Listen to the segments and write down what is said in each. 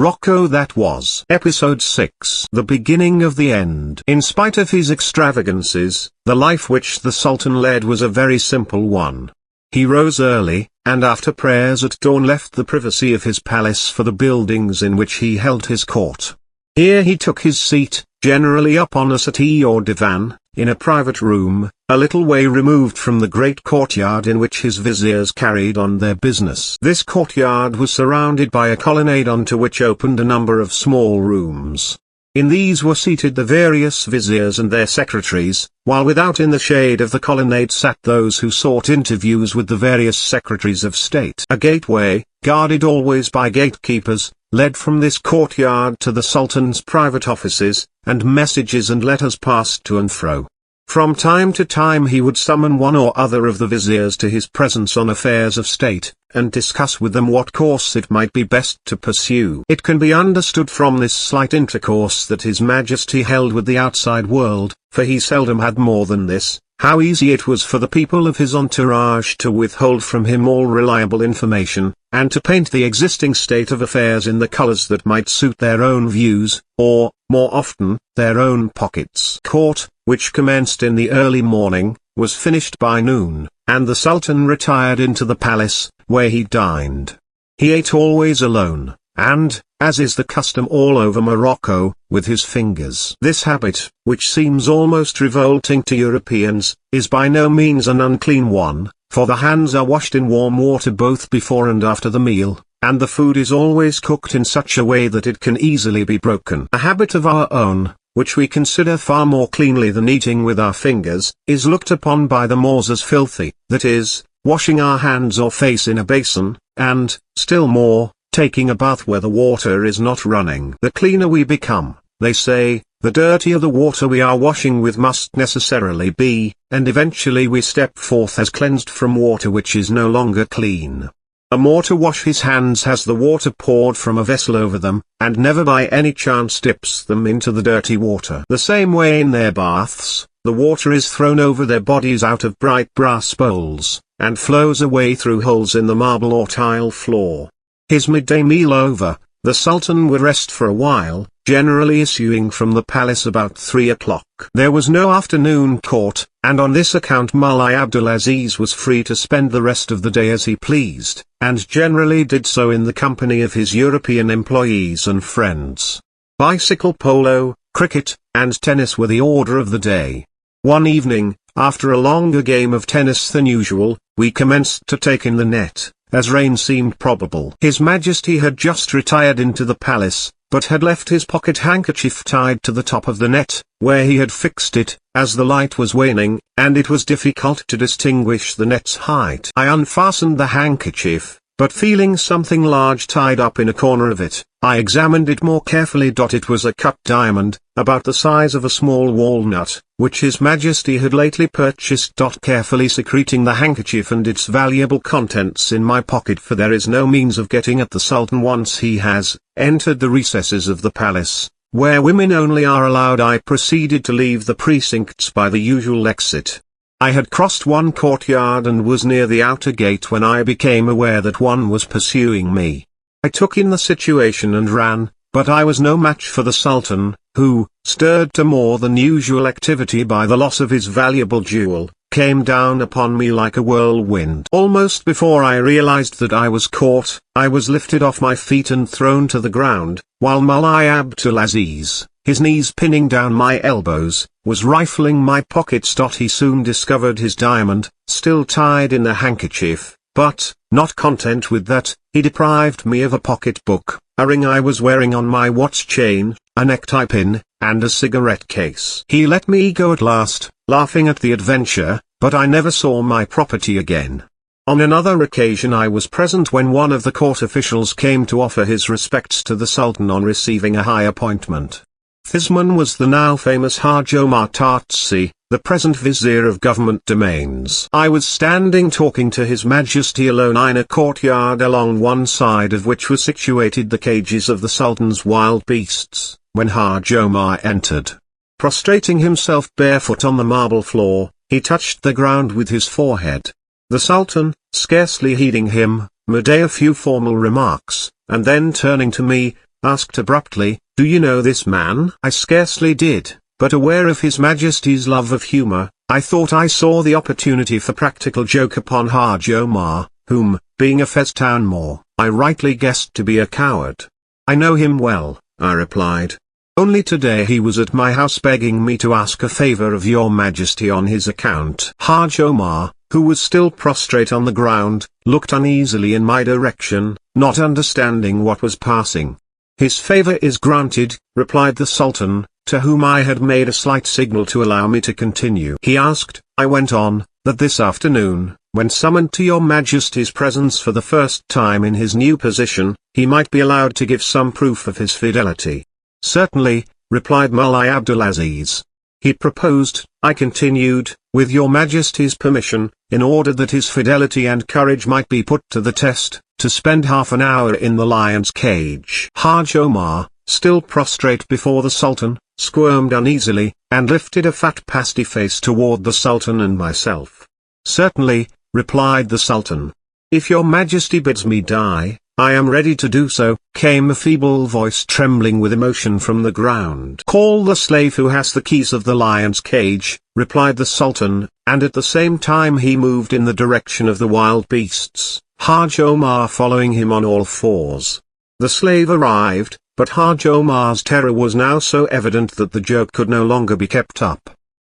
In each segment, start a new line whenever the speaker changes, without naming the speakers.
Morocco. That was Episode 6, The Beginning of the End. In spite of his extravagances, the life which the Sultan led was a very simple one. He rose early, and after prayers at dawn left the privacy of his palace for the buildings in which he held his court. Here he took his seat, generally up on a settee or divan, in a private room, a little way removed from the great courtyard in which his viziers carried on their business. This courtyard was surrounded by a colonnade onto which opened a number of small rooms. In these were seated the various viziers and their secretaries, while without in the shade of the colonnade sat those who sought interviews with the various Secretaries of State. A gateway, guarded always by gatekeepers, led from this courtyard to the Sultan's private offices, and messages and letters passed to and fro. From time to time he would summon one or other of the viziers to his presence on affairs of state, and discuss with them what course it might be best to pursue. It can be understood from this slight intercourse that His Majesty held with the outside world, for he seldom had more than this, how easy it was for the people of his entourage to withhold from him all reliable information, and to paint the existing state of affairs in the colors that might suit their own views, or, more often, their own pockets. Court, which commenced in the early morning, was finished by noon, and the Sultan retired into the palace, where he dined. He ate always alone, and, as is the custom all over Morocco, with his fingers. This habit, which seems almost revolting to Europeans, is by no means an unclean one, for the hands are washed in warm water both before and after the meal, and the food is always cooked in such a way that it can easily be broken. A habit of our own, which we consider far more cleanly than eating with our fingers, is looked upon by the Moors as filthy, that is, washing our hands or face in a basin, and, still more, taking a bath where the water is not running. The cleaner we become, they say, the dirtier the water we are washing with must necessarily be, and eventually we step forth as cleansed from water which is no longer clean. A Moor to wash his hands has the water poured from a vessel over them, and never by any chance dips them into the dirty water. The same way in their baths, the water is thrown over their bodies out of bright brass bowls, and flows away through holes in the marble or tile floor. His midday meal over, the Sultan would rest for a while, generally issuing from the palace about 3 o'clock. There was no afternoon court, and on this account Mullah Abdulaziz was free to spend the rest of the day as he pleased, and generally did so in the company of his European employees and friends. Bicycle polo, cricket, and tennis were the order of the day. One evening, after a longer game of tennis than usual, we commenced to take in the net, as rain seemed probable. His Majesty had just retired into the palace, but had left his pocket handkerchief tied to the top of the net, where he had fixed it, as the light was waning, and it was difficult to distinguish the net's height. I unfastened the handkerchief, but feeling something large tied up in a corner of it, I examined it more carefully. It was a cut diamond, about the size of a small walnut, which His Majesty had lately purchased. Carefully secreting the handkerchief and its valuable contents in my pocket, for there is no means of getting at the Sultan once he has entered the recesses of the palace, where women only are allowed, I proceeded to leave the precincts by the usual exit. I had crossed one courtyard and was near the outer gate when I became aware that one was pursuing me. I took in the situation and ran, but I was no match for the Sultan, who, stirred to more than usual activity by the loss of his valuable jewel, came down upon me like a whirlwind. Almost before I realized that I was caught, I was lifted off my feet and thrown to the ground, while Mullah Abdulaziz, his knees pinning down my elbows, was rifling my pockets. He soon discovered his diamond, still tied in the handkerchief, but, not content with that, he deprived me of a pocket-book, a ring I was wearing on my watch chain, a necktie pin, and a cigarette case. He let me go at last, laughing at the adventure, but I never saw my property again. On another occasion I was present when one of the court officials came to offer his respects to the Sultan on receiving a high appointment. This man was the now famous Haj Omar Tartsi, the present vizier of government domains. I was standing talking to His Majesty alone in a courtyard along one side of which were situated the cages of the Sultan's wild beasts, when Haj Omar entered. Prostrating himself barefoot on the marble floor, he touched the ground with his forehead. The Sultan, scarcely heeding him, made a few formal remarks, and then turning to me, asked abruptly, "Do you know this man?" I scarcely did, but aware of His Majesty's love of humour, I thought I saw the opportunity for practical joke upon Haj Omar, whom, being a Fez town Moor, I rightly guessed to be a coward. "I know him well," I replied. "Only today he was at my house begging me to ask a favour of your Majesty on his account." Haj Omar, who was still prostrate on the ground, looked uneasily in my direction, not understanding what was passing. "His favour is granted," replied the Sultan, to whom I had made a slight signal to allow me to continue. "He asked," I went on, "that this afternoon, when summoned to your Majesty's presence for the first time in his new position, he might be allowed to give some proof of his fidelity." "Certainly," replied Mullah Abdulaziz. "He proposed," I continued, "with your Majesty's permission, in order that his fidelity and courage might be put to the test, to spend half an hour in the lion's cage." Haj Omar, still prostrate before the Sultan, squirmed uneasily, and lifted a fat pasty face toward the Sultan and myself. "Certainly," replied the Sultan. "If your Majesty bids me die, I am ready to do so," came a feeble voice trembling with emotion from the ground. "Call the slave who has the keys of the lion's cage," replied the Sultan, and at the same time he moved in the direction of the wild beasts, Haj Omar following him on all fours. The slave arrived, but Haj Omar's terror was now so evident that the joke could no longer be kept up.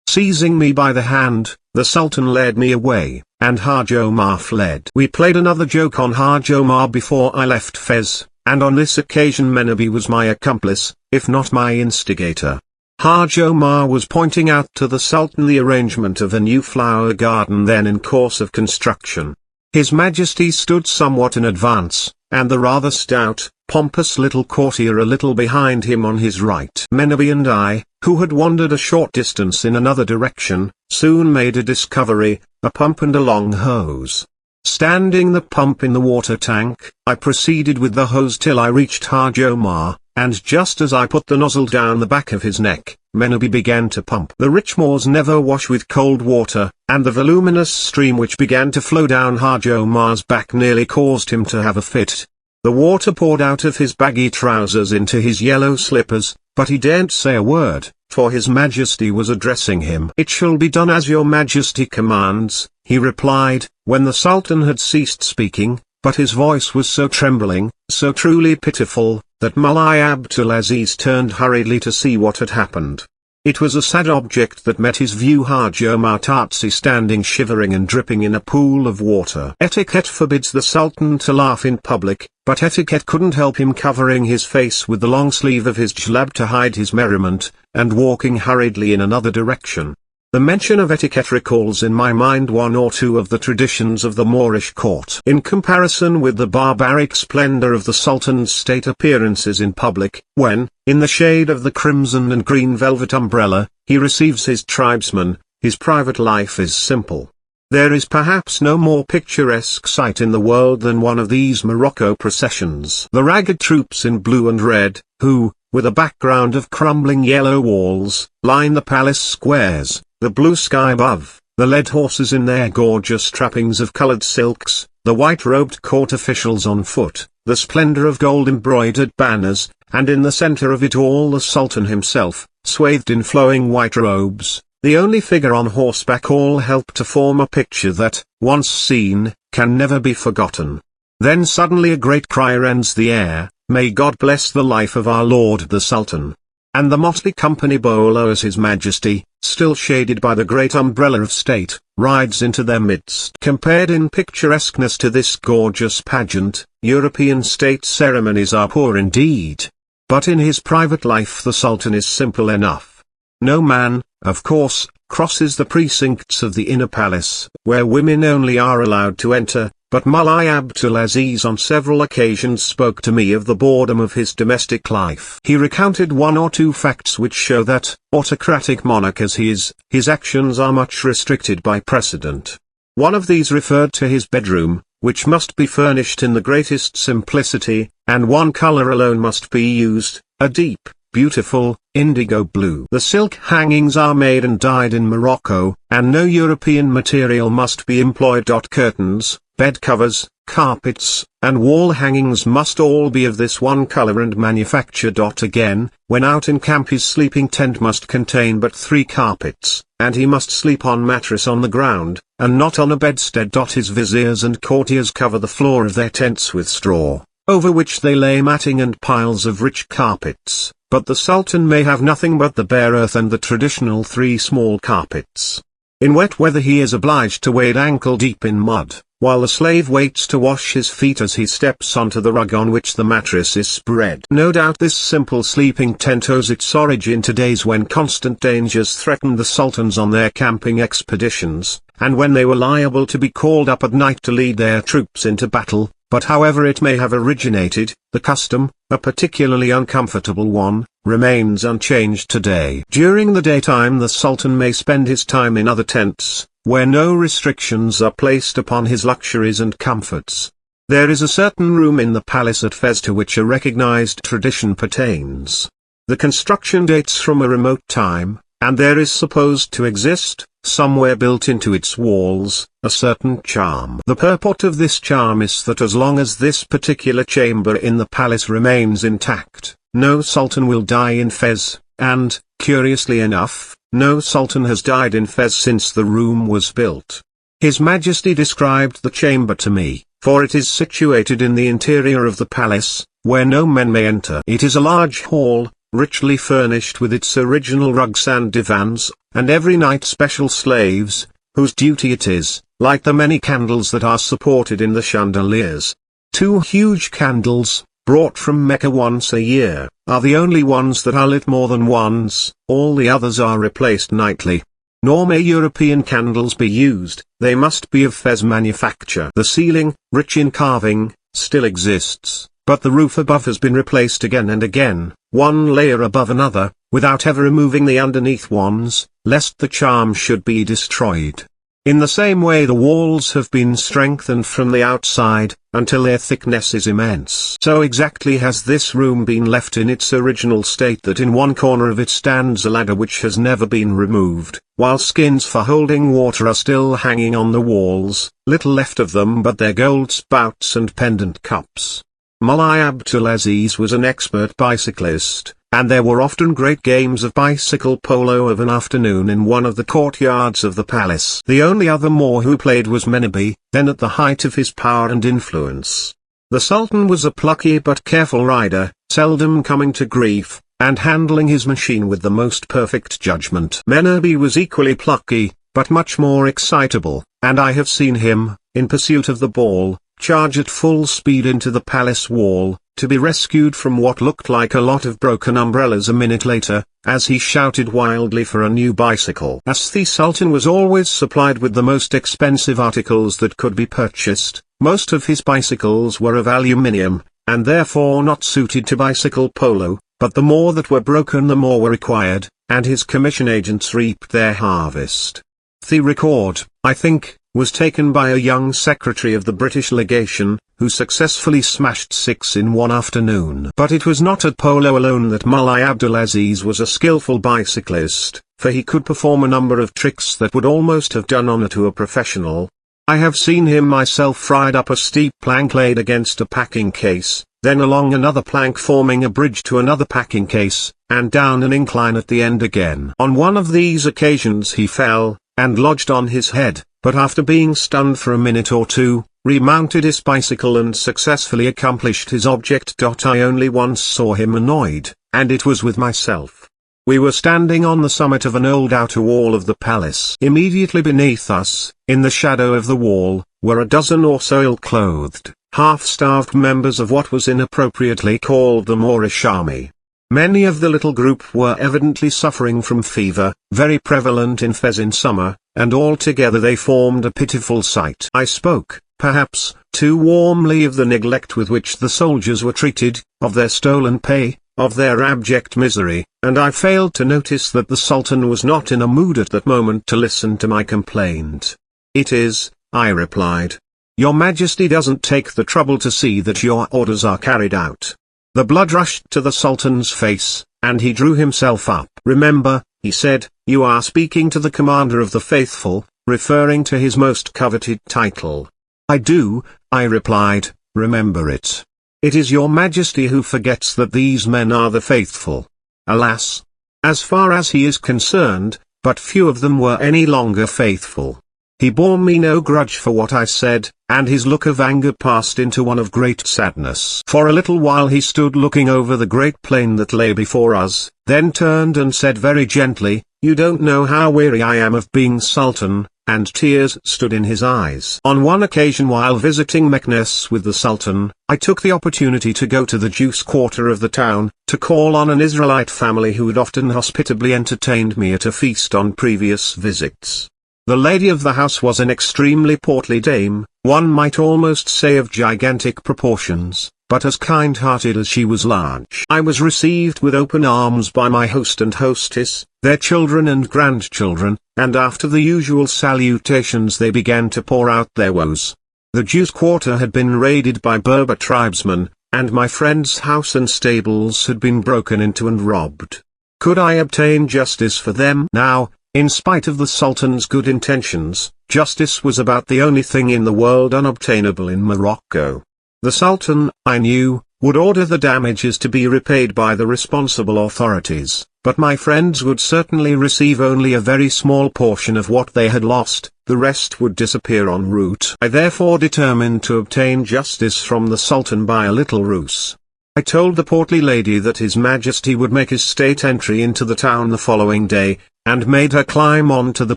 Seizing me by the hand, the Sultan led me away, and Haj Omar fled. We played another joke on Haj Omar before I left Fez, and on this occasion Menabi was my accomplice, if not my instigator. Haj Omar was pointing out to the Sultan the arrangement of a new flower garden then in course of construction. His Majesty stood somewhat in advance, and the rather stout, pompous little courtier a little behind him on his right. Menabi and I, who had wandered a short distance in another direction, soon made a discovery, a pump and a long hose. Standing the pump in the water tank, I proceeded with the hose till I reached Haj Omar, and just as I put the nozzle down the back of his neck, Menabi began to pump. The rich Moors never wash with cold water, and the voluminous stream which began to flow down Haj Omar's back nearly caused him to have a fit. The water poured out of his baggy trousers into his yellow slippers, but he daren't say a word, for His Majesty was addressing him. "It shall be done as your Majesty commands," he replied, when the Sultan had ceased speaking, but his voice was so trembling, so truly pitiful, that Mullah Abdulaziz turned hurriedly to see what had happened. It was a sad object that met his view: Haj Omar Tartsi standing shivering and dripping in a pool of water. Etiquette forbids the Sultan to laugh in public, but etiquette couldn't help him covering his face with the long sleeve of his jlab to hide his merriment, and walking hurriedly in another direction. The mention of etiquette recalls in my mind one or two of the traditions of the Moorish court. In comparison with the barbaric splendor of the Sultan's state appearances in public, when, in the shade of the crimson and green velvet umbrella, he receives his tribesmen, his private life is simple. There is perhaps no more picturesque sight in the world than one of these Morocco processions. The ragged troops in blue and red, who, with a background of crumbling yellow walls, line the palace squares, the blue sky above, the led horses in their gorgeous trappings of colored silks, the white-robed court officials on foot, the splendor of gold-embroidered banners, and in the center of it all the Sultan himself, swathed in flowing white robes, the only figure on horseback, all help to form a picture that, once seen, can never be forgotten. Then suddenly a great cry rends the air: "May God bless the life of our Lord the Sultan!" And the motley company bow as His Majesty, still shaded by the great umbrella of state, rides into their midst. Compared in picturesqueness to this gorgeous pageant, European state ceremonies are poor indeed. But in his private life the Sultan is simple enough. No man, of course, crosses the precincts of the inner palace, where women only are allowed to enter, but Mullah Abdulaziz on several occasions spoke to me of the boredom of his domestic life. He recounted one or two facts which show that, autocratic monarch as he is, his actions are much restricted by precedent. One of these referred to his bedroom, which must be furnished in the greatest simplicity, and one color alone must be used, a deep, beautiful, indigo blue. The silk hangings are made and dyed in Morocco, and no European material must be employed. Curtains, bed covers, carpets, and wall hangings must all be of this one color and manufacture. Again, when out in camp his sleeping tent must contain but 3 carpets, and he must sleep on mattress on the ground, and not on a bedstead. His viziers and courtiers cover the floor of their tents with straw, over which they lay matting and piles of rich carpets, but the Sultan may have nothing but the bare earth and the traditional 3 small carpets. In wet weather he is obliged to wade ankle deep in mud, while the slave waits to wash his feet as he steps onto the rug on which the mattress is spread. No doubt this simple sleeping tent owes its origin to days when constant dangers threatened the sultans on their camping expeditions, and when they were liable to be called up at night to lead their troops into battle. But however it may have originated, the custom, a particularly uncomfortable one, remains unchanged today. During the daytime the Sultan may spend his time in other tents, where no restrictions are placed upon his luxuries and comforts. There is a certain room in the palace at Fez to which a recognized tradition pertains. The construction dates from a remote time, and there is supposed to exist, somewhere built into its walls, a certain charm. The purport of this charm is that as long as this particular chamber in the palace remains intact, no sultan will die in Fez, and, curiously enough, no sultan has died in Fez since the room was built. His Majesty described the chamber to me, for it is situated in the interior of the palace, where no men may enter. It is a large hall, richly furnished with its original rugs and divans, and every night special slaves, whose duty it is, light the many candles that are supported in the chandeliers. 2 huge candles, brought from Mecca once a year, are the only ones that are lit more than once, all the others are replaced nightly. Nor may European candles be used, they must be of Fez manufacture. The ceiling, rich in carving, still exists, but the roof above has been replaced again and again, one layer above another, without ever removing the underneath ones, lest the charm should be destroyed. In the same way the walls have been strengthened from the outside, until their thickness is immense. So exactly has this room been left in its original state that in one corner of it stands a ladder which has never been removed, while skins for holding water are still hanging on the walls, little left of them but their gold spouts and pendant cups. Mullah Abdulaziz was an expert bicyclist, and there were often great games of bicycle polo of an afternoon in one of the courtyards of the palace. The only other Moor who played was Menabi, then at the height of his power and influence. The Sultan was a plucky but careful rider, seldom coming to grief, and handling his machine with the most perfect judgment. Menabi was equally plucky, but much more excitable, and I have seen him, in pursuit of the ball, charge at full speed into the palace wall, to be rescued from what looked like a lot of broken umbrellas a minute later, as he shouted wildly for a new bicycle. As the Sultan was always supplied with the most expensive articles that could be purchased, most of his bicycles were of aluminium, and therefore not suited to bicycle polo, but the more that were broken the more were required, and his commission agents reaped their harvest. The record, I think, was taken by a young secretary of the British legation, who successfully smashed 6 in one afternoon. But it was not at polo alone that Mullah Abdulaziz was a skillful bicyclist, for he could perform a number of tricks that would almost have done honor to a professional. I have seen him myself ride up a steep plank laid against a packing case, then along another plank forming a bridge to another packing case, and down an incline at the end again. On one of these occasions he fell, and lodged on his head, but after being stunned for a minute or two, remounted his bicycle and successfully accomplished his object. I only once saw him annoyed, and it was with myself. We were standing on the summit of an old outer wall of the palace. Immediately beneath us, in the shadow of the wall, were a dozen or so ill-clothed, half-starved members of what was inappropriately called the Moorish army. Many of the little group were evidently suffering from fever, very prevalent in Fez in summer, and altogether they formed a pitiful sight. I spoke, perhaps, too warmly of the neglect with which the soldiers were treated, of their stolen pay, of their abject misery, and I failed to notice that the Sultan was not in a mood at that moment to listen to my complaint. "It is," I replied. "Your Majesty doesn't take the trouble to see that your orders are carried out." The blood rushed to the Sultan's face, and he drew himself up. "Remember," he said, "you are speaking to the commander of the faithful," referring to his most coveted title. "I do," I replied, remember it. It is your Majesty who forgets that these men are the faithful. Alas! As far as he is concerned, but few of them were any longer faithful. He bore me no grudge for what I said, and his look of anger passed into one of great sadness. For a little while he stood looking over the great plain that lay before us, then turned and said very gently, "You don't know how weary I am of being Sultan," and tears stood in his eyes. On one occasion while visiting Meknes with the Sultan, I took the opportunity to go to the Jews' quarter of the town, to call on an Israelite family who had often hospitably entertained me at a feast on previous visits. The lady of the house was an extremely portly dame, one might almost say of gigantic proportions, but as kind-hearted as she was large. I was received with open arms by my host and hostess, their children and grandchildren, and after the usual salutations they began to pour out their woes. The Jews' quarter had been raided by Berber tribesmen, and my friend's house and stables had been broken into and robbed. Could I obtain justice for them? Now, in spite of the Sultan's good intentions, justice was about the only thing in the world unobtainable in Morocco. The Sultan, I knew, would order the damages to be repaid by the responsible authorities, but my friends would certainly receive only a very small portion of what they had lost, the rest would disappear en route. I therefore determined to obtain justice from the Sultan by a little ruse. I told the portly lady that His Majesty would make his state entry into the town the following day, and made her climb onto the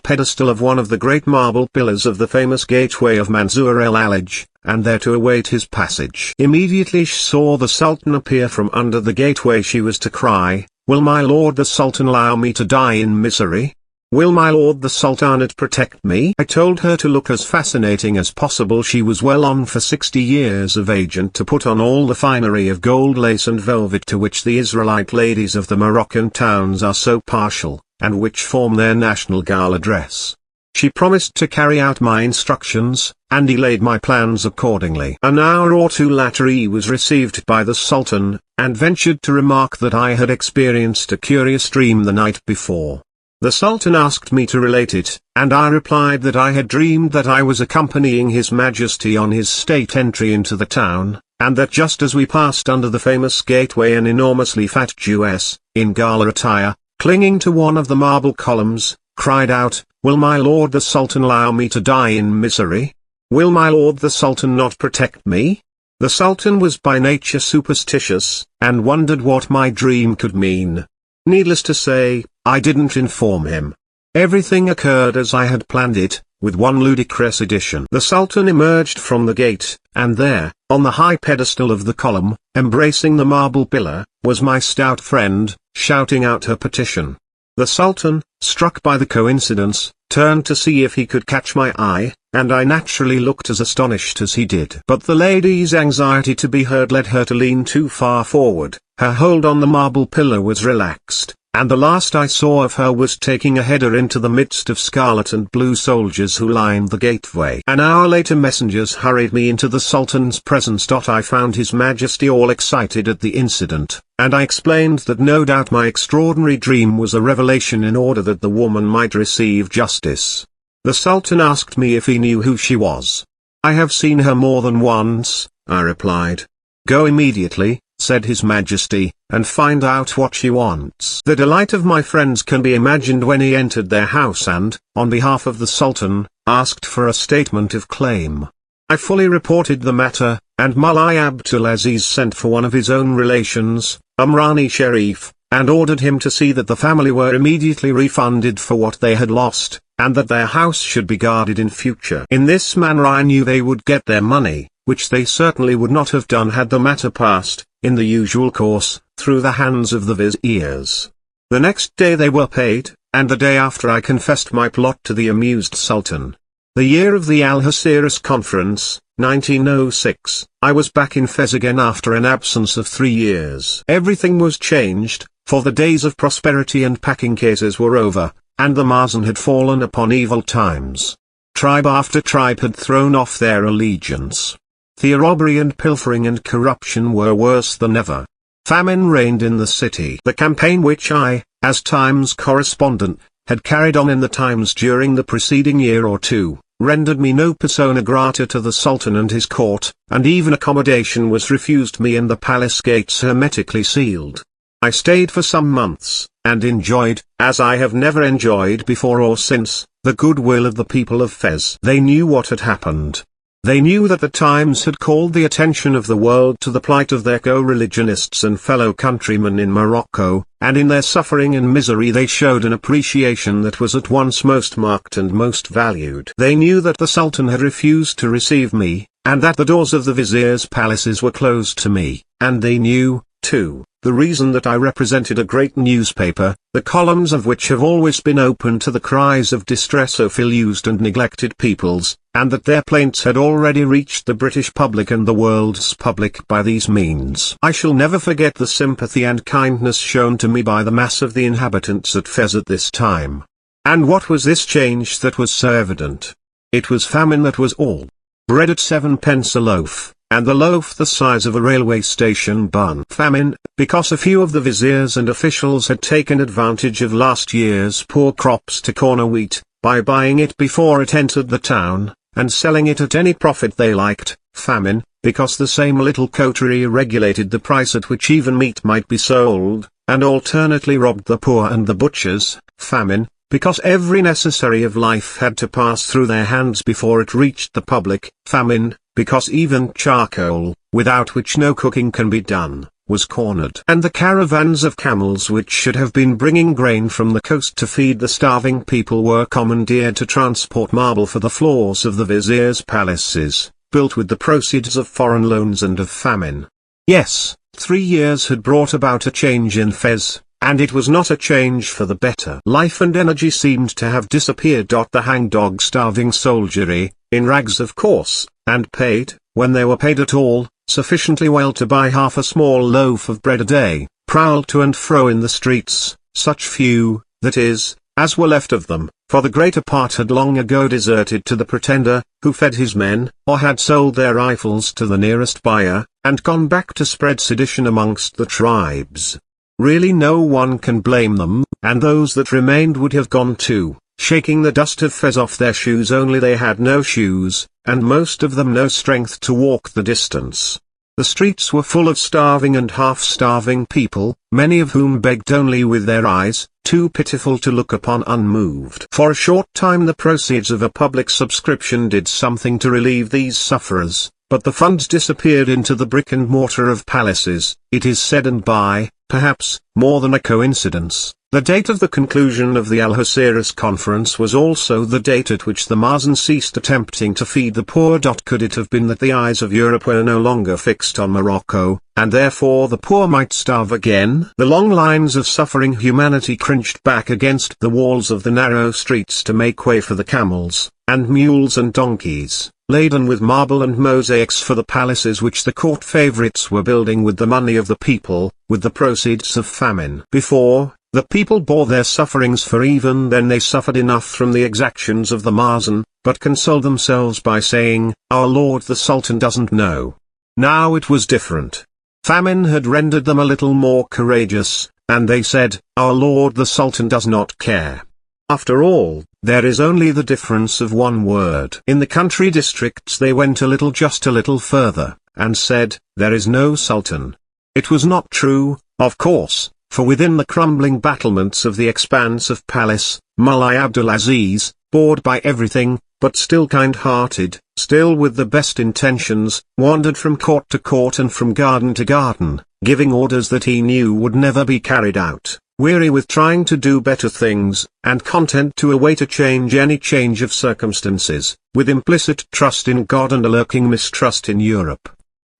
pedestal of one of the great marble pillars of the famous gateway of Mansour el-Alaj, and there to await his passage. Immediately she saw the Sultan appear from under the gateway she was to cry, "Will my lord the Sultan allow me to die in misery? Will my lord the Sultanate protect me?" I told her to look as fascinating as possible. She was well on for 60 years of age and to put on all the finery of gold lace and velvet to which the Israelite ladies of the Moroccan towns are so partial, and which form their national gala dress. She promised to carry out my instructions, and he laid my plans accordingly. An hour or two later he was received by the Sultan, and ventured to remark that I had experienced a curious dream the night before. The Sultan asked me to relate it, and I replied that I had dreamed that I was accompanying His Majesty on his state entry into the town, and that just as we passed under the famous gateway an enormously fat Jewess, in gala attire, clinging to one of the marble columns, cried out, "Will my lord the Sultan allow me to die in misery? Will my lord the Sultan not protect me?" The Sultan was by nature superstitious, and wondered what my dream could mean. Needless to say, I didn't inform him. Everything occurred as I had planned it, with one ludicrous addition. The Sultan emerged from the gate, and there, on the high pedestal of the column, embracing the marble pillar, was my stout friend, shouting out her petition. The Sultan, struck by the coincidence, turned to see if he could catch my eye, and I naturally looked as astonished as he did. But the lady's anxiety to be heard led her to lean too far forward, her hold on the marble pillar was relaxed, and the last I saw of her was taking a header into the midst of scarlet and blue soldiers who lined the gateway. An hour later messengers hurried me into the Sultan's presence. I found His Majesty all excited at the incident, and I explained that no doubt my extraordinary dream was a revelation in order that the woman might receive justice. The Sultan asked me if he knew who she was. "I have seen her more than once," I replied. "Go immediately," said His Majesty, "and find out what she wants." The delight of my friends can be imagined when he entered their house and, on behalf of the Sultan, asked for a statement of claim. I fully reported the matter, and Mullah Abdulaziz sent for one of his own relations, Umrani Sharif, and ordered him to see that the family were immediately refunded for what they had lost, and that their house should be guarded in future. In this manner I knew they would get their money, which they certainly would not have done had the matter passed, in the usual course, through the hands of the viziers. The next day they were paid, and the day after I confessed my plot to the amused Sultan. The year of the Algeciras Conference, 1906, I was back in Fez again after an absence of 3 years. Everything was changed, for the days of prosperity and packing cases were over, and the Mazen had fallen upon evil times. Tribe after tribe had thrown off their allegiance. The robbery and pilfering and corruption were worse than ever. Famine reigned in the city. The campaign which I, as Times correspondent, had carried on in the Times during the preceding year or two, rendered me no persona grata to the Sultan and his court, and even accommodation was refused me and the palace gates hermetically sealed. I stayed for some months, and enjoyed, as I have never enjoyed before or since, the goodwill of the people of Fez. They knew what had happened. They knew that the times had called the attention of the world to the plight of their co-religionists and fellow countrymen in Morocco, and in their suffering and misery they showed an appreciation that was at once most marked and most valued. They knew that the Sultan had refused to receive me, and that the doors of the viziers' palaces were closed to me, and they knew, too, the reason that I represented a great newspaper, the columns of which have always been open to the cries of distress of ill-used and neglected peoples, and that their plaints had already reached the British public and the world's public by these means. I shall never forget the sympathy and kindness shown to me by the mass of the inhabitants at Fez at this time. And what was this change that was so evident? It was famine, that was all. Bread at 7p a loaf, and the loaf the size of a railway station bun. Famine, because a few of the viziers and officials had taken advantage of last year's poor crops to corner wheat, by buying it before it entered the town, and selling it at any profit they liked. Famine, because the same little coterie regulated the price at which even meat might be sold, and alternately robbed the poor and the butchers. Famine, because every necessary of life had to pass through their hands before it reached the public. Famine, because even charcoal, without which no cooking can be done, was cornered. And the caravans of camels which should have been bringing grain from the coast to feed the starving people were commandeered to transport marble for the floors of the viziers' palaces, built with the proceeds of foreign loans and of famine. Yes, 3 years had brought about a change in Fez, and it was not a change for the better. Life and energy seemed to have disappeared. The hangdog starving soldiery, in rags of course, and paid, when they were paid at all, sufficiently well to buy half a small loaf of bread a day, prowled to and fro in the streets, such few, that is, as were left of them, for the greater part had long ago deserted to the pretender, who fed his men, or had sold their rifles to the nearest buyer, and gone back to spread sedition amongst the tribes. Really no one can blame them, and those that remained would have gone too, shaking the dust of Fez off their shoes, only they had no shoes, and most of them no strength to walk the distance. The streets were full of starving and half-starving people, many of whom begged only with their eyes, too pitiful to look upon unmoved. For a short time the proceeds of a public subscription did something to relieve these sufferers, but the funds disappeared into the brick and mortar of palaces, it is said, and by, perhaps, more than a coincidence, the date of the conclusion of the Algeciras conference was also the date at which the Mazen ceased attempting to feed the poor. Could it have been that the eyes of Europe were no longer fixed on Morocco, and therefore the poor might starve again? The long lines of suffering humanity cringed back against the walls of the narrow streets to make way for the camels, and mules and donkeys, laden with marble and mosaics for the palaces which the court favorites were building with the money of the people, with the proceeds of famine. Before, the people bore their sufferings, for even then they suffered enough from the exactions of the Mazen, but consoled themselves by saying, "Our Lord the Sultan doesn't know." Now it was different. Famine had rendered them a little more courageous, and they said, "Our Lord the Sultan does not care." After all, there is only the difference of one word. In the country districts they went just a little further, and said, "There is no Sultan." It was not true, of course, for within the crumbling battlements of the expanse of palace, Mulai Abdulaziz, bored by everything, but still kind-hearted, still with the best intentions, wandered from court to court and from garden to garden, giving orders that he knew would never be carried out, weary with trying to do better things, and content to await any change of circumstances, with implicit trust in God and a lurking mistrust in Europe.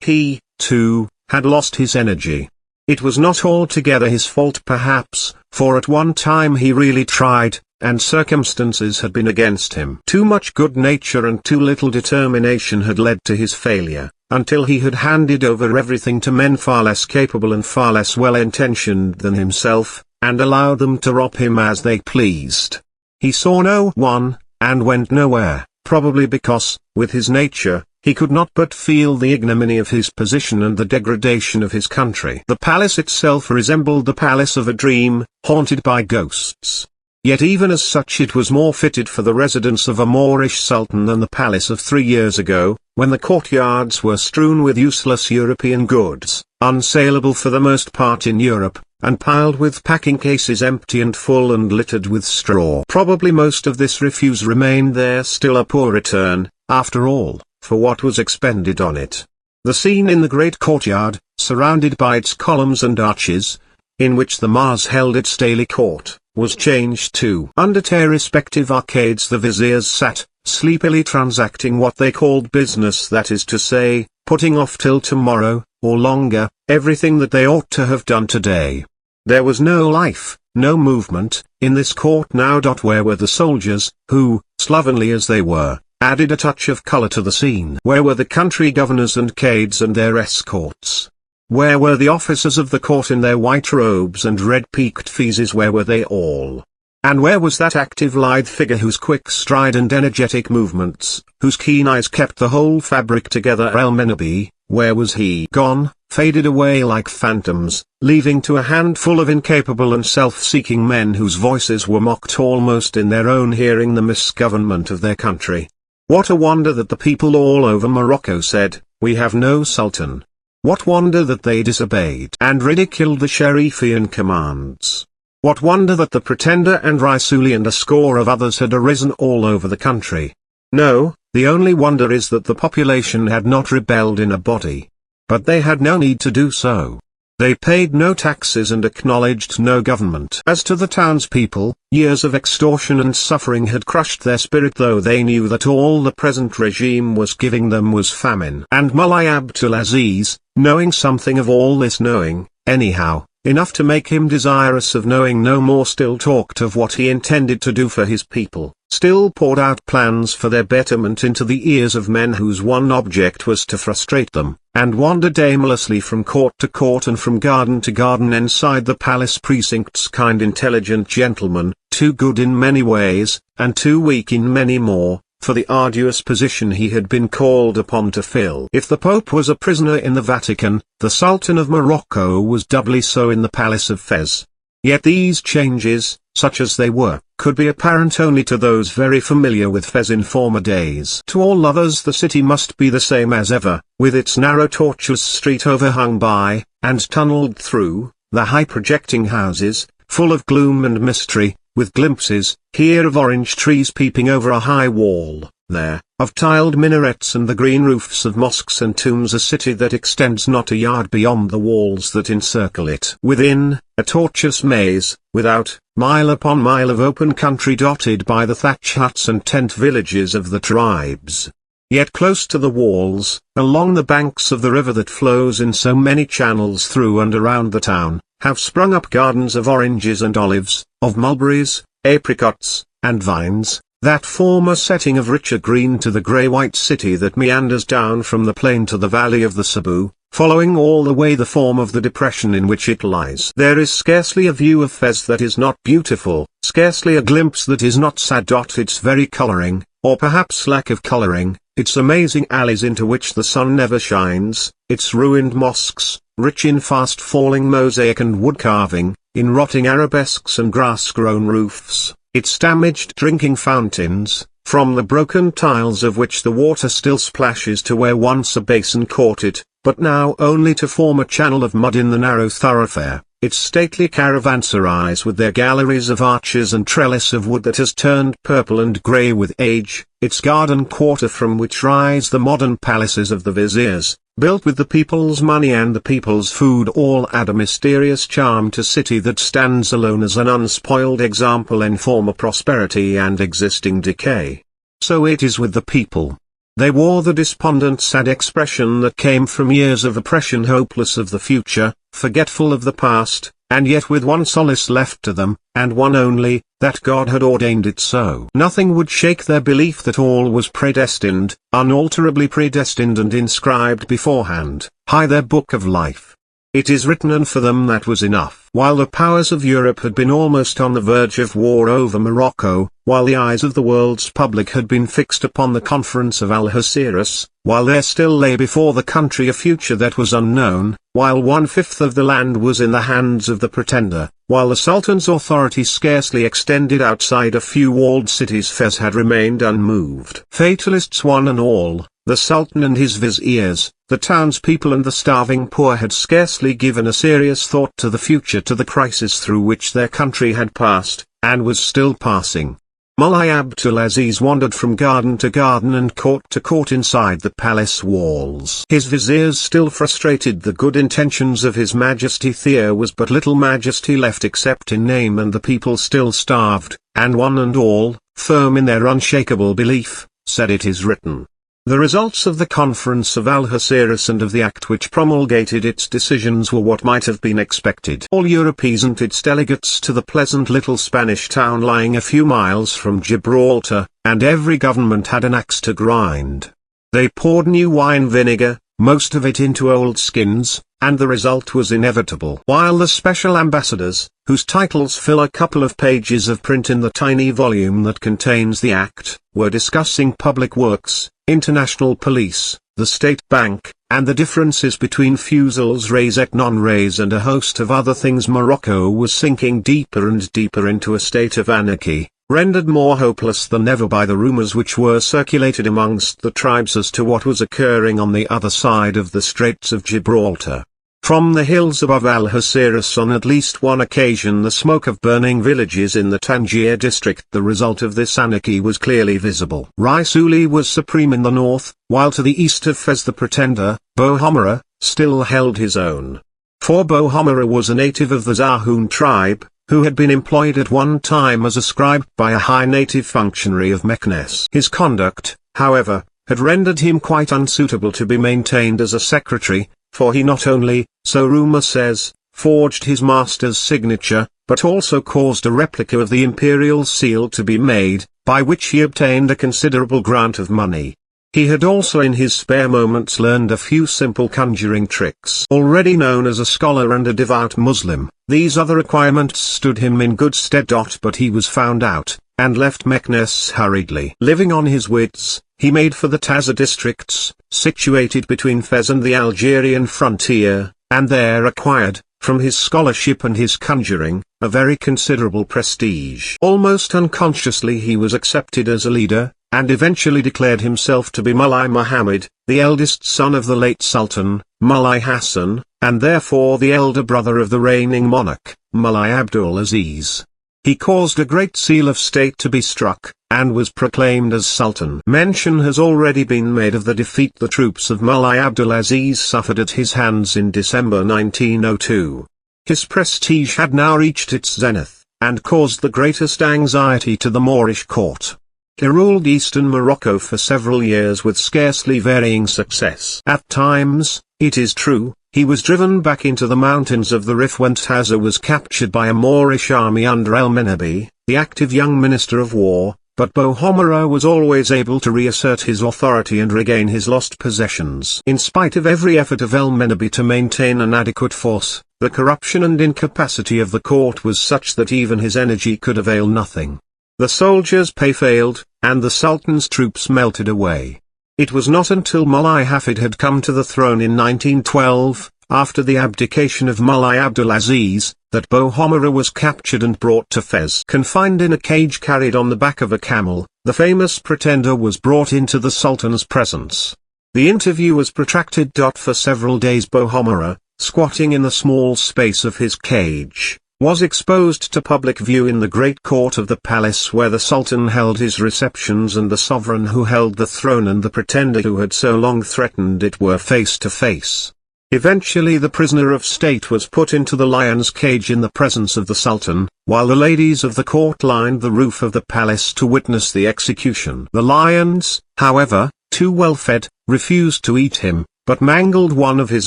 He, too, had lost his energy. It was not altogether his fault perhaps, for at one time he really tried, and circumstances had been against him. Too much good nature and too little determination had led to his failure, until he had handed over everything to men far less capable and far less well-intentioned than himself, and allowed them to rob him as they pleased. He saw no one, and went nowhere, probably because, with his nature, he could not but feel the ignominy of his position and the degradation of his country. The palace itself resembled the palace of a dream, haunted by ghosts. Yet even as such it was more fitted for the residence of a Moorish sultan than the palace of 3 years ago, when the courtyards were strewn with useless European goods, unsaleable for the most part in Europe, and piled with packing cases empty and full and littered with straw. Probably most of this refuse remained there still, a poor return, after all, for what was expended on it. The scene in the great courtyard, surrounded by its columns and arches, in which the Mars held its daily court, was changed to under 10 respective arcades. The viziers sat, sleepily transacting what they called business, that is to say, putting off till tomorrow, or longer, everything that they ought to have done today. There was no life, no movement, in this court now. Where were the soldiers, who, slovenly as they were, added a touch of color to the scene? Where were the country governors and cades and their escorts? Where were the officers of the court in their white robes and red-peaked fezzes? Where were they all? And where was that active lithe figure whose quick stride and energetic movements, whose keen eyes kept the whole fabric together? El-Menabi, where was he? Gone, faded away like phantoms, leaving to a handful of incapable and self-seeking men whose voices were mocked almost in their own hearing the misgovernment of their country. What a wonder that the people all over Morocco said, "We have no sultan." What wonder that they disobeyed and ridiculed the Sharifian commands. What wonder that the Pretender and Raisuli and a score of others had arisen all over the country. No, the only wonder is that the population had not rebelled in a body. But they had no need to do so. They paid no taxes and acknowledged no government. As to the townspeople, years of extortion and suffering had crushed their spirit, though they knew that all the present regime was giving them was famine. And Mullah Abdul Aziz, knowing something of all this, knowing, anyhow, enough to make him desirous of knowing no more, still talked of what he intended to do for his people, still poured out plans for their betterment into the ears of men whose one object was to frustrate them, and wandered aimlessly from court to court and from garden to garden inside the palace precincts. Kind, intelligent gentleman, too good in many ways, and too weak in many more, for the arduous position he had been called upon to fill. If the Pope was a prisoner in the Vatican, the Sultan of Morocco was doubly so in the Palace of Fez. Yet these changes, such as they were, could be apparent only to those very familiar with Fez in former days. To all others the city must be the same as ever, with its narrow tortuous street overhung by, and tunnelled through, the high projecting houses, full of gloom and mystery, with glimpses, here of orange trees peeping over a high wall, there, of tiled minarets and the green roofs of mosques and tombs. A city that extends not a yard beyond the walls that encircle it. Within, a tortuous maze; without, mile upon mile of open country dotted by the thatch huts and tent villages of the tribes. Yet close to the walls, along the banks of the river that flows in so many channels through and around the town, have sprung up gardens of oranges and olives, of mulberries, apricots, and vines, that form a setting of richer green to the grey-white city that meanders down from the plain to the valley of the Cebu, following all the way the form of the depression in which it lies. There is scarcely a view of Fez that is not beautiful, scarcely a glimpse that is not sad. Its very colouring, or perhaps lack of colouring, its amazing alleys into which the sun never shines, its ruined mosques, rich in fast-falling mosaic and wood-carving, in rotting arabesques and grass-grown roofs, its damaged drinking fountains, from the broken tiles of which the water still splashes to where once a basin caught it, but now only to form a channel of mud in the narrow thoroughfare, its stately caravanserais with their galleries of arches and trellis of wood that has turned purple and grey with age, its garden quarter from which rise the modern palaces of the viziers, built with the people's money and the people's food, all add a mysterious charm to city that stands alone as an unspoiled example in former prosperity and existing decay. So it is with the people. They wore the despondent sad expression that came from years of oppression, hopeless of the future, forgetful of the past, and yet with one solace left to them, and one only, that God had ordained it so. Nothing would shake their belief that all was predestined, unalterably predestined and inscribed beforehand, high their book of life. It is written, and for them that was enough. While the powers of Europe had been almost on the verge of war over Morocco, while the eyes of the world's public had been fixed upon the conference of Algeciras, while there still lay before the country a future that was unknown, while 1/5 of the land was in the hands of the pretender, while the Sultan's authority scarcely extended outside a few walled cities, Fez had remained unmoved. Fatalists one and all, the Sultan and his viziers, the townspeople and the starving poor had scarcely given a serious thought to the future, to the crisis through which their country had passed, and was still passing. Mullah Abdulaziz wandered from garden to garden and court to court inside the palace walls. His viziers still frustrated the good intentions of His Majesty. There was but little majesty left except in name, and the people still starved, and one and all, firm in their unshakable belief, said it is written. The results of the conference of Algeciras and of the act which promulgated its decisions were what might have been expected. All Europe sent its delegates to the pleasant little Spanish town lying a few miles from Gibraltar, and every government had an axe to grind. They poured new wine vinegar, most of it into old skins, and the result was inevitable. While the special ambassadors, whose titles fill a couple of pages of print in the tiny volume that contains the act, were discussing public works, international police, the state bank, and the differences between fusils res et non res and a host of other things, Morocco was sinking deeper and deeper into a state of anarchy, rendered more hopeless than ever by the rumors which were circulated amongst the tribes as to what was occurring on the other side of the Straits of Gibraltar. From the hills above Algeciras on at least one occasion the smoke of burning villages in the Tangier district. The result of this anarchy was clearly visible. Raisuli was supreme in the north, while to the east of Fez the pretender, Bohomara, still held his own. For Bohomara was a native of the Zahoun tribe, who had been employed at one time as a scribe by a high native functionary of Meknes. His conduct, however, had rendered him quite unsuitable to be maintained as a secretary, for he not only, so rumour says, forged his master's signature, but also caused a replica of the imperial seal to be made, by which he obtained a considerable grant of money. He had also in his spare moments learned a few simple conjuring tricks. Already known as a scholar and a devout Muslim, these other acquirements stood him in good stead. But he was found out, and left Meknes hurriedly. Living on his wits, he made for the Taza districts, situated between Fez and the Algerian frontier, and there acquired, from his scholarship and his conjuring, a very considerable prestige. Almost unconsciously he was accepted as a leader, and eventually declared himself to be Mullah Muhammad, the eldest son of the late Sultan, Mullah Hassan, and therefore the elder brother of the reigning monarch, Mullah Abdulaziz. He caused a great seal of state to be struck, and was proclaimed as Sultan. Mention has already been made of the defeat the troops of Mullah Abdulaziz suffered at his hands in December 1902. His prestige had now reached its zenith, and caused the greatest anxiety to the Moorish court. He ruled eastern Morocco for several years with scarcely varying success. At times, it is true, he was driven back into the mountains of the Rif when Taza was captured by a Moorish army under El-Menabi, the active young minister of war, but Bohomara was always able to reassert his authority and regain his lost possessions. In spite of every effort of El-Menabi to maintain an adequate force, the corruption and incapacity of the court was such that even his energy could avail nothing. The soldiers' pay failed, and the Sultan's troops melted away. It was not until Mullah Hafid had come to the throne in 1912, after the abdication of Mullah Abdulaziz, that Bohomara was captured and brought to Fez. Confined in a cage carried on the back of a camel, the famous pretender was brought into the Sultan's presence. The interview was protracted. For several days Bohomara, squatting in the small space of his cage, was exposed to public view in the great court of the palace where the Sultan held his receptions and the sovereign who held the throne and the pretender who had so long threatened it were face to face. Eventually the prisoner of state was put into the lion's cage in the presence of the Sultan, while the ladies of the court lined the roof of the palace to witness the execution. The lions, however, too well fed, refused to eat him, but mangled one of his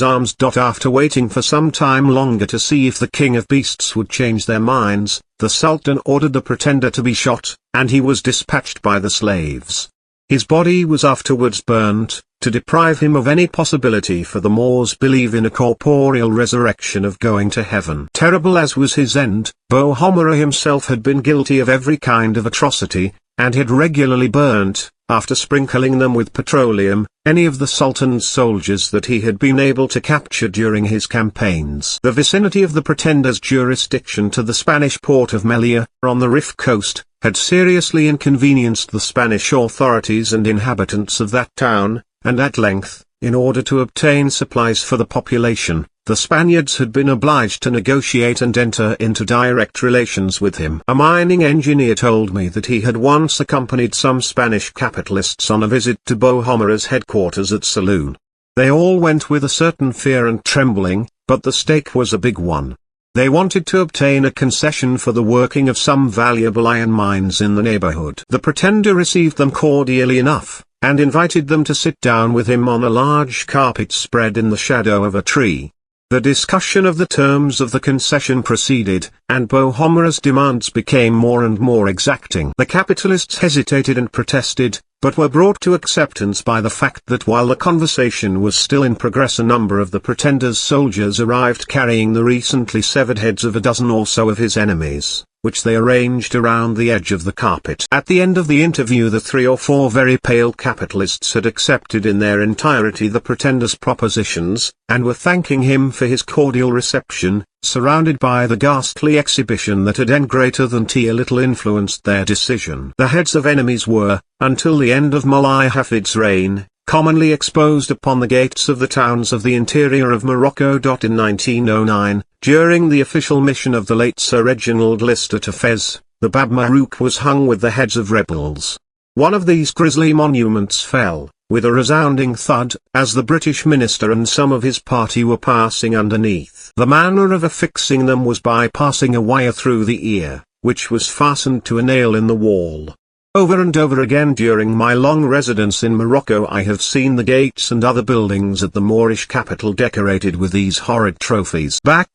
arms. After waiting for some time longer to see if the king of beasts would change their minds, the Sultan ordered the pretender to be shot, and he was dispatched by the slaves. His body was afterwards burnt, to deprive him of any possibility, for the Moors believe in a corporeal resurrection of going to heaven. Terrible as was his end, Bohemond himself had been guilty of every kind of atrocity, and had regularly burnt, after sprinkling them with petroleum, any of the Sultan's soldiers that he had been able to capture during his campaigns. The vicinity of the Pretender's jurisdiction to the Spanish port of Melilla, on the Rif coast, had seriously inconvenienced the Spanish authorities and inhabitants of that town, and at length, in order to obtain supplies for the population, the Spaniards had been obliged to negotiate and enter into direct relations with him. A mining engineer told me that he had once accompanied some Spanish capitalists on a visit to Bohemond's headquarters at Saloon. They all went with a certain fear and trembling, but the stake was a big one. They wanted to obtain a concession for the working of some valuable iron mines in the neighborhood. The Pretender received them cordially enough, and invited them to sit down with him on a large carpet spread in the shadow of a tree. The discussion of the terms of the concession proceeded, and Bohemond's demands became more and more exacting. The capitalists hesitated and protested, but were brought to acceptance by the fact that while the conversation was still in progress, a number of the Pretender's soldiers arrived carrying the recently severed heads of a dozen or so of his enemies, which they arranged around the edge of the carpet. At the end of the interview, the 3 or 4 very pale capitalists had accepted in their entirety the Pretender's propositions, and were thanking him for his cordial reception, surrounded by the ghastly exhibition that had greater than a little influenced their decision. The heads of enemies were, until the end of Mulai Hafid's reign, commonly exposed upon the gates of the towns of the interior of Morocco. In 1909, during the official mission of the late Sir Reginald Lister to Fez, the Bab Marouk was hung with the heads of rebels. One of these grisly monuments fell, with a resounding thud, as the British minister and some of his party were passing underneath. The manner of affixing them was by passing a wire through the ear, which was fastened to a nail in the wall. Over and over again during my long residence in Morocco I have seen the gates and other buildings at the Moorish capital decorated with these horrid trophies. A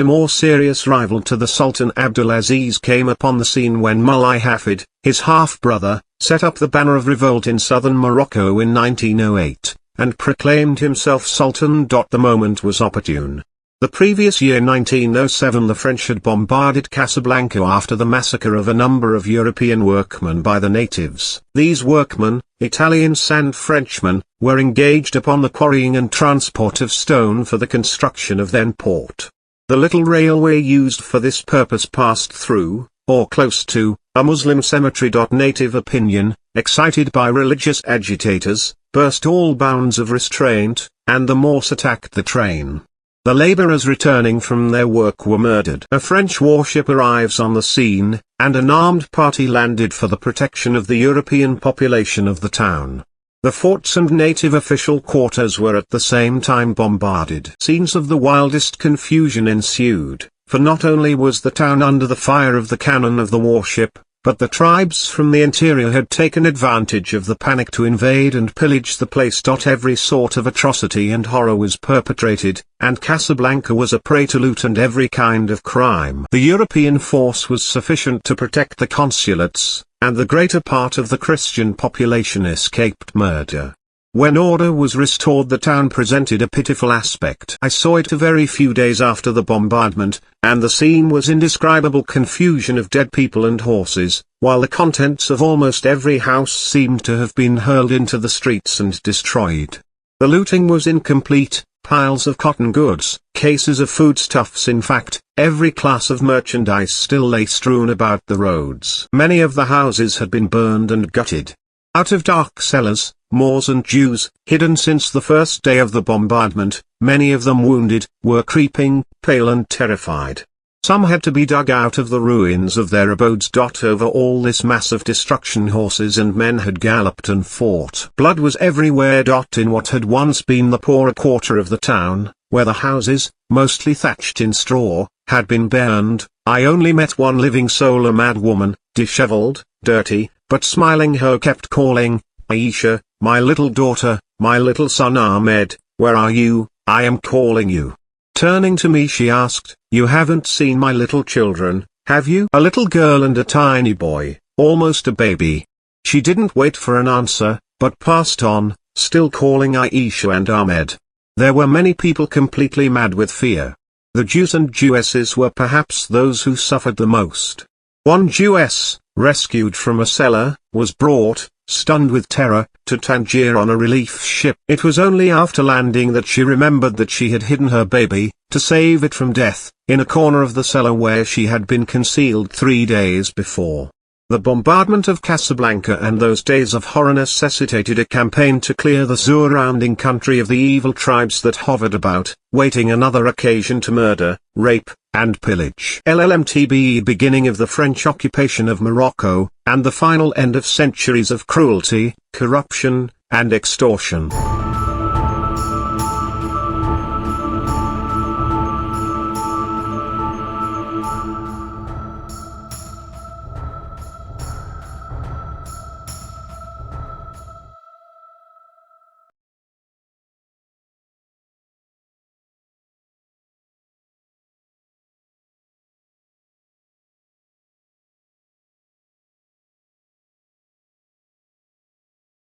more serious rival to the Sultan Abdulaziz came upon the scene when Mulai Hafid, his half-brother, set up the banner of revolt in southern Morocco in 1908, and proclaimed himself Sultan. The moment was opportune. The previous year 1907 the French had bombarded Casablanca after the massacre of a number of European workmen by the natives. These workmen, Italians and Frenchmen, were engaged upon the quarrying and transport of stone for the construction of then port. The little railway used for this purpose passed through, or close to, a Muslim cemetery. Native opinion, excited by religious agitators, burst all bounds of restraint, and the Moors attacked the train. The laborers returning from their work were murdered. A French warship arrives on the scene, and an armed party landed for the protection of the European population of the town. The forts and native official quarters were at the same time bombarded. Scenes of the wildest confusion ensued, for not only was the town under the fire of the cannon of the warship, but the tribes from the interior had taken advantage of the panic to invade and pillage the place. Every sort of atrocity and horror was perpetrated, and Casablanca was a prey to loot and every kind of crime. The European force was sufficient to protect the consulates, and the greater part of the Christian population escaped murder. When order was restored the town presented a pitiful aspect. I saw it a very few days after the bombardment, and the scene was indescribable confusion of dead people and horses, while the contents of almost every house seemed to have been hurled into the streets and destroyed. The looting was incomplete, piles of cotton goods, cases of foodstuffs, in fact, every class of merchandise still lay strewn about the roads. Many of the houses had been burned and gutted. Out of dark cellars, Moors and Jews, hidden since the first day of the bombardment, many of them wounded, were creeping, pale and terrified. Some had to be dug out of the ruins of their abodes. Over all this mass of destruction horses and men had galloped and fought. Blood was everywhere. In what had once been the poorer quarter of the town, where the houses, mostly thatched in straw, had been burned, I only met one living soul, a mad woman, disheveled, dirty, but smiling, who kept calling, "Aisha, my little daughter, my little son Ahmed, where are you? I am calling you." Turning to me she asked, "You haven't seen my little children, have you?" A little girl and a tiny boy, almost a baby. She didn't wait for an answer, but passed on, still calling Aisha and Ahmed. There were many people completely mad with fear. The Jews and Jewesses were perhaps those who suffered the most. One Jewess, rescued from a cellar, was brought, stunned with terror, to Tangier on a relief ship. It was only after landing that she remembered that she had hidden her baby, to save it from death, in a corner of the cellar where she had been concealed 3 days before. The bombardment of Casablanca and those days of horror necessitated a campaign to clear the surrounding country of the evil tribes that hovered about, waiting another occasion to murder, rape, and pillage. LLMTBE, beginning of the French occupation of Morocco, and the final end of centuries of cruelty, corruption, and extortion.